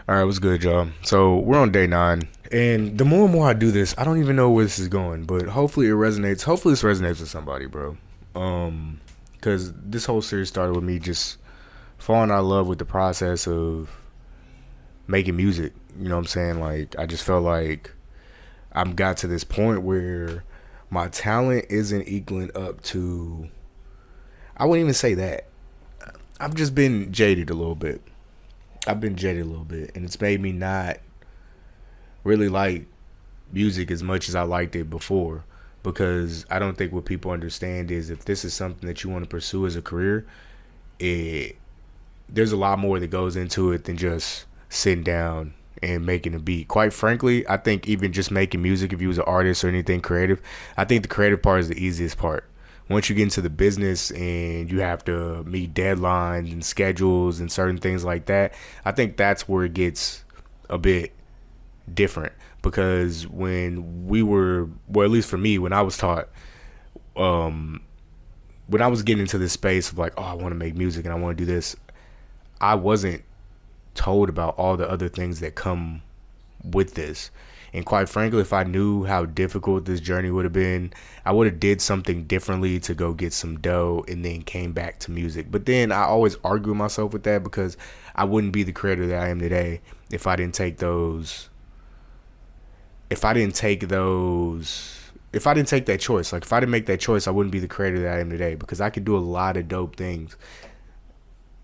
All right, what's good, y'all? So we're on day 9, and the more and more I do this, I don't even know where this is going, but hopefully it resonates. Hopefully this resonates with somebody, bro. Because this whole series started with me just falling out of love with the process of making music. You know what I'm saying? Like I just felt like I've got to this point where my talent isn't equaling up to. I wouldn't even say that. I've just been jaded a little bit. I've been jaded a little bit, and it's made me not really like music as much as I liked it before, because I don't think what people understand is if this is something that you want to pursue as a career, it there's a lot more that goes into it than just sitting down and making a beat. Quite frankly, I think even just making music, if you was an artist or anything creative, I think the creative part is the easiest part. Once you get into the business and you have to meet deadlines and schedules and certain things like that, I think that's where it gets a bit different, because when we were, well, at least for me, when I was taught, um when I was getting into this space of like, oh, I want to make music and I want to do this, I wasn't told about all the other things that come with this. And quite frankly, if I knew how difficult this journey would have been, I would have did something differently to go get some dough and then came back to music. But then I always argue with myself with that, because I wouldn't be the creator that I am today if I didn't take those if I didn't take those if I didn't take that choice. Like if I didn't make that choice, I wouldn't be the creator that I am today, because I could do a lot of dope things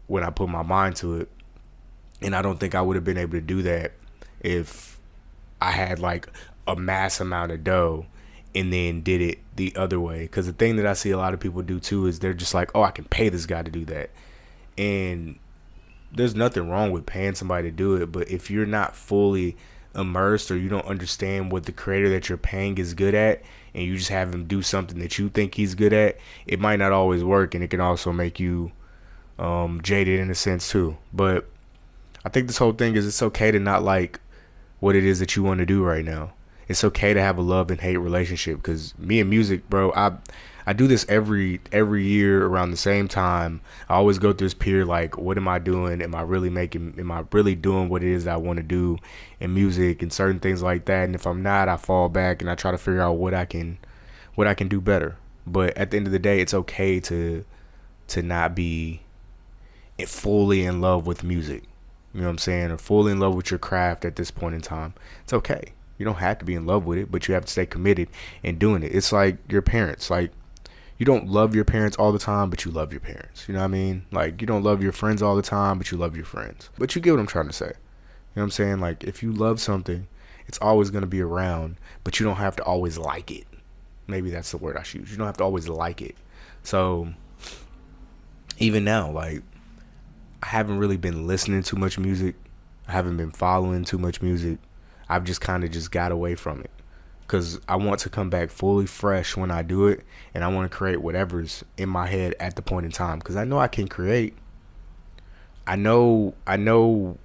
when I put my mind to it. And I don't think I would have been able to do that if I had like a mass amount of dough and then did it the other way. Because the thing that I see a lot of people do too is they're just like, oh, I can pay this guy to do that. And there's nothing wrong with paying somebody to do it, but if you're not fully immersed or you don't understand what the creator that you're paying is good at, and you just have him do something that you think he's good at, it might not always work, and it can also make you jaded in a sense too. But I think this whole thing is, it's okay to not like what it is that you want to do right now. It's okay to have a love and hate relationship, because me and music, bro, I do this every year around the same time. I always go through this period like, what am I doing? Am I really doing what it is that I want to do in music and certain things like that? And if I'm not, I fall back and I try to figure out what I can do better. But at the end of the day, it's okay to not be fully in love with music. You know what I'm saying? Or fully in love with your craft at this point in time. It's okay. You don't have to be in love with it, but you have to stay committed in doing it. It's like your parents. Like, you don't love your parents all the time, but you love your parents. You know what I mean? Like, you don't love your friends all the time, but you love your friends. But you get what I'm trying to say. You know what I'm saying? Like, if you love something, it's always going to be around, but you don't have to always like it. Maybe that's the word I should use. You don't have to always like it. So, even now, like, I haven't really been listening to much music. I haven't been following too much music. I've just kind of just got away from it, because I want to come back fully fresh when I do it, and I want to create whatever's in my head at the point in time, because I know I can create. I know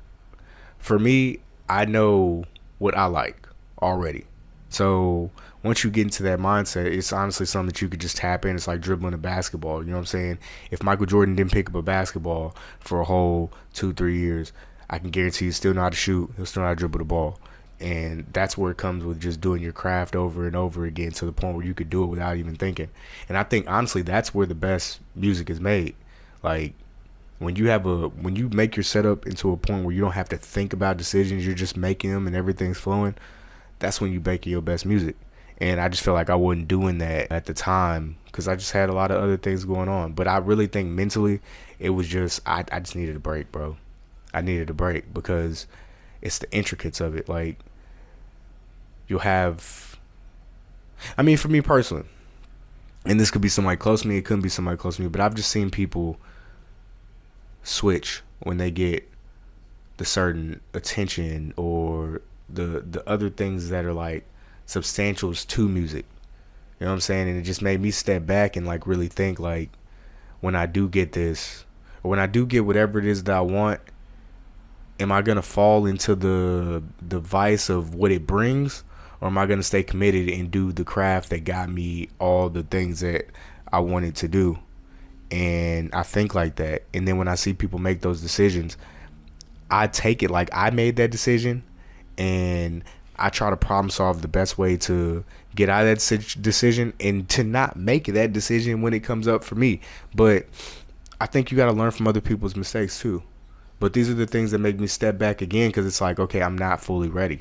for me, I know what I like already. So once you get into that mindset, it's honestly something that you could just tap in. It's like dribbling a basketball. You know what I'm saying? If Michael Jordan didn't pick up a basketball for a whole 2-3 years, I can guarantee you still know how to shoot. He'll still know how to dribble the ball. And that's where it comes with just doing your craft over and over again, to the point where you could do it without even thinking. And I think honestly that's where the best music is made. Like, when you make your setup into a point where you don't have to think about decisions, you're just making them and everything's flowing. That's when you make your best music. And I just felt like I wasn't doing that at the time, because I just had a lot of other things going on. But I really think mentally it was just, I just needed a break, bro. I needed a break, because it's the intricacies of it. Like, you'll have, I mean, for me personally, and this could be somebody close to me, it couldn't be somebody close to me, but I've just seen people switch when they get the certain attention or the other things that are like substantials to music. You know what I'm saying? And it just made me step back and like really think, like, when I do get this, or when I do get whatever it is that I want, am I gonna fall into the vice of what it brings, or am I gonna stay committed and do the craft that got me all the things that I wanted to do? And I think like that. And then when I see people make those decisions, I take it like I made that decision, and I try to problem solve the best way to get out of that decision and to not make that decision when it comes up for me. But I think you got to learn from other people's mistakes too. But these are the things that make me step back again, because it's like, okay, I'm not fully ready.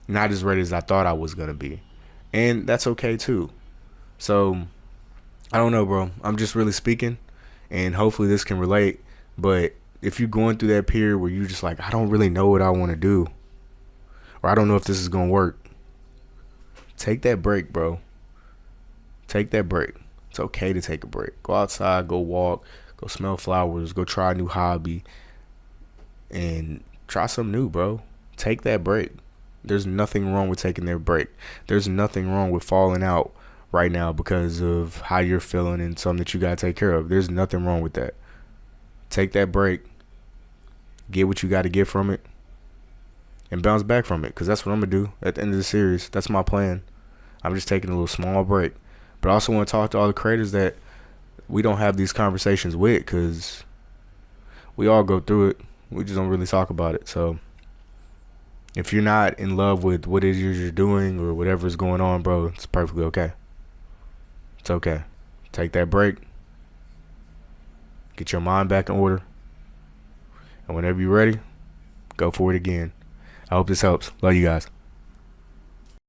Not as ready as I thought I was going to be. And that's okay too. So, I don't know, bro. I'm just really speaking, and hopefully this can relate. But if you're going through that period where you're just like, I don't really know what I want to do, or I don't know if this is going to work, take that break, bro. Take that break. It's okay to take a break. Go outside, go walk, go smell flowers, go try a new hobby, and try something new, bro. Take that break. There's nothing wrong with taking that break. There's nothing wrong with falling out right now because of how you're feeling and something that you got to take care of. There's nothing wrong with that. Take that break. Get what you got to get from it. And bounce back from it, because that's what I'm going to do at the end of the series. That's my plan. I'm just taking a little small break. But I also want to talk to all the creators that we don't have these conversations with, because we all go through it. We just don't really talk about it. So if you're not in love with what it is you're doing or whatever's going on, bro, it's perfectly okay. It's okay. Take that break. Get your mind back in order. And whenever you're ready, go for it again. I hope this helps. Love you guys.